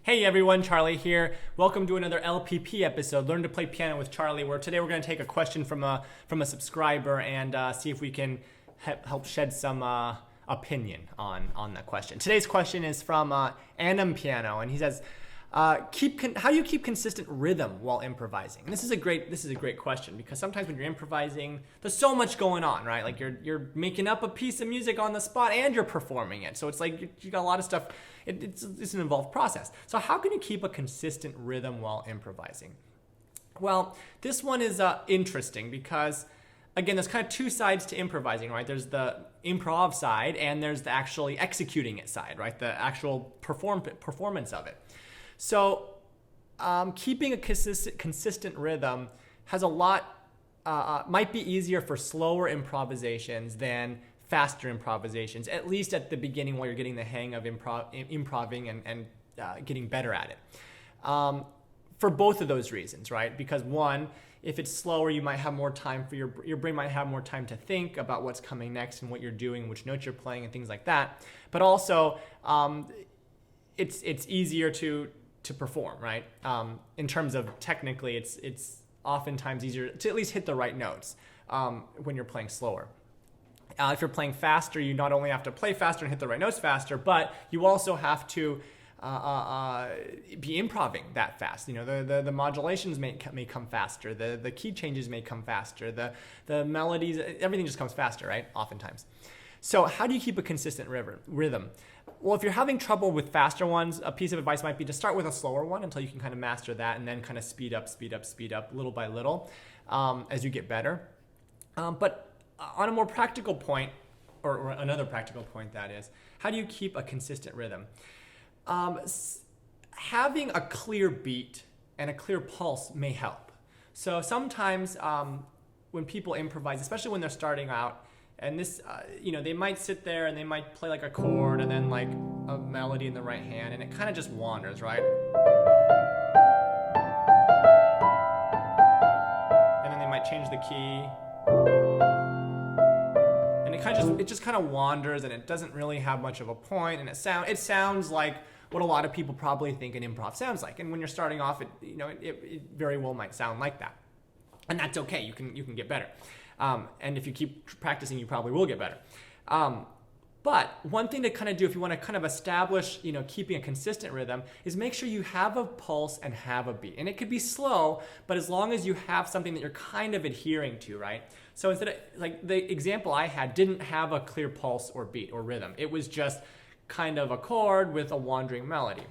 Hey everyone, Charlie here. Welcome to another LPP episode, Learn to Play Piano with Charlie, where today we're going to take a question from a subscriber and see if we can help shed some opinion on that question. Today's question is from Anam Piano, and he says, how do you keep consistent rhythm while improvising? And this is a great question, because sometimes when you're improvising, there's so much going on, right? Like you're making up a piece of music on the spot and you're performing it. So it's like you got a lot of stuff. It's an involved process. So how can you keep a consistent rhythm while improvising? Well, this one is interesting because, again, there's kind of two sides to improvising, right? There's the improv side and there's the actually executing it side, right? The actual performance of it. So keeping a consistent rhythm has a lot, might be easier for slower improvisations than faster improvisations, at least at the beginning while you're getting the hang of improving and getting better at it. For both of those reasons, right? Because one, if it's slower, you might have more time for your brain might have more time to think about what's coming next and what you're doing, which notes you're playing and things like that. But also, it's easier to perform, right? In terms of technically, it's oftentimes easier to at least hit the right notes when you're playing slower. If you're playing faster, you not only have to play faster and hit the right notes faster, but you also have to be improving that fast. You know, the modulations may come faster, the key changes may come faster, the melodies, everything just comes faster, right? Oftentimes. So how do you keep a consistent rhythm? Well, if you're having trouble with faster ones, a piece of advice might be to start with a slower one until you can kind of master that, and then kind of speed up little by little as you get better. But on a more practical point, or another practical point, that is, how do you keep a consistent rhythm? Having a clear beat and a clear pulse may help. So sometimes when people improvise, especially when they're starting out, and this, they might sit there and they might play like a chord and then like a melody in the right hand, and it kind of just wanders, right? And then they might change the key. It just kind of wanders, and it doesn't really have much of a point, and it sounds like what a lot of people probably think an improv sounds like. And when you're starting off, it very well might sound like that, and that's okay. You can get better, and if you keep practicing, you probably will get better. But one thing to kind of do if you want to kind of establish, keeping a consistent rhythm, is make sure you have a pulse and have a beat. And it could be slow, but as long as you have something that you're kind of adhering to, right? So instead of, like the example I had, didn't have a clear pulse or beat or rhythm. It was just kind of a chord with a wandering melody.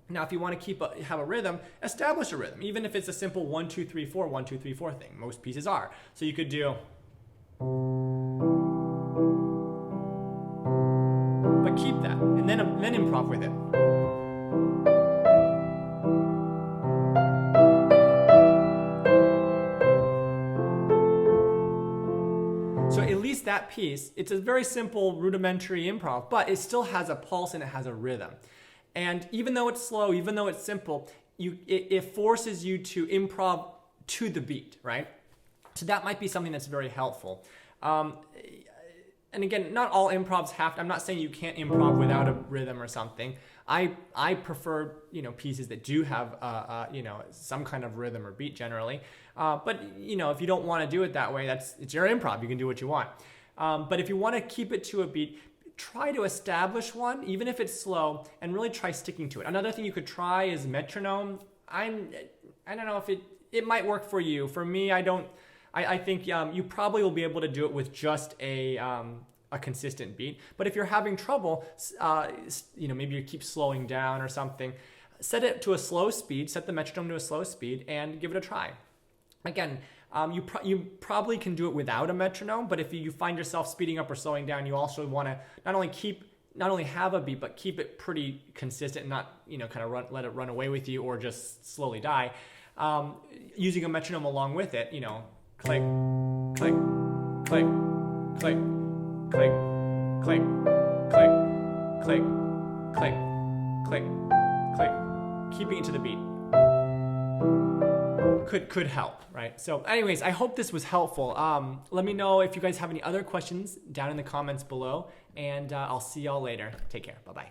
Now, if you want to have a rhythm, establish a rhythm, even if it's a simple 1, 2, 3, 4, 1, 2, 3, 4 thing. Most pieces are. So you could do. But keep that, and then improv with it. So at least that piece, it's a very simple rudimentary improv, but it still has a pulse and it has a rhythm. And even though it's slow, even though it's simple, it forces you to improv to the beat, right? So that might be something that's very helpful. And again, not all improvs have to, I'm not saying you can't improv without a rhythm or something. I prefer, pieces that do have, some kind of rhythm or beat generally. But, if you don't want to do it that way, it's your improv. You can do what you want. But if you want to keep it to a beat, try to establish one, even if it's slow, and really try sticking to it. Another thing you could try is metronome. I don't know if it might work for you. For me, I think you probably will be able to do it with just a consistent beat. But if you're having trouble, maybe you keep slowing down or something, set it to a slow speed, set the metronome to a slow speed, and give it a try. Again, you probably can do it without a metronome, but if you find yourself speeding up or slowing down, you also want to not only have a beat, but keep it pretty consistent, and not let it run away with you or just slowly die. Using a metronome along with it, click, click, click, click, click, click, click, click, click, click, click. Keeping it to the beat could help, right? So anyways, I hope this was helpful. Let me know if you guys have any other questions down in the comments below, and I'll see y'all later. Take care. Bye-bye.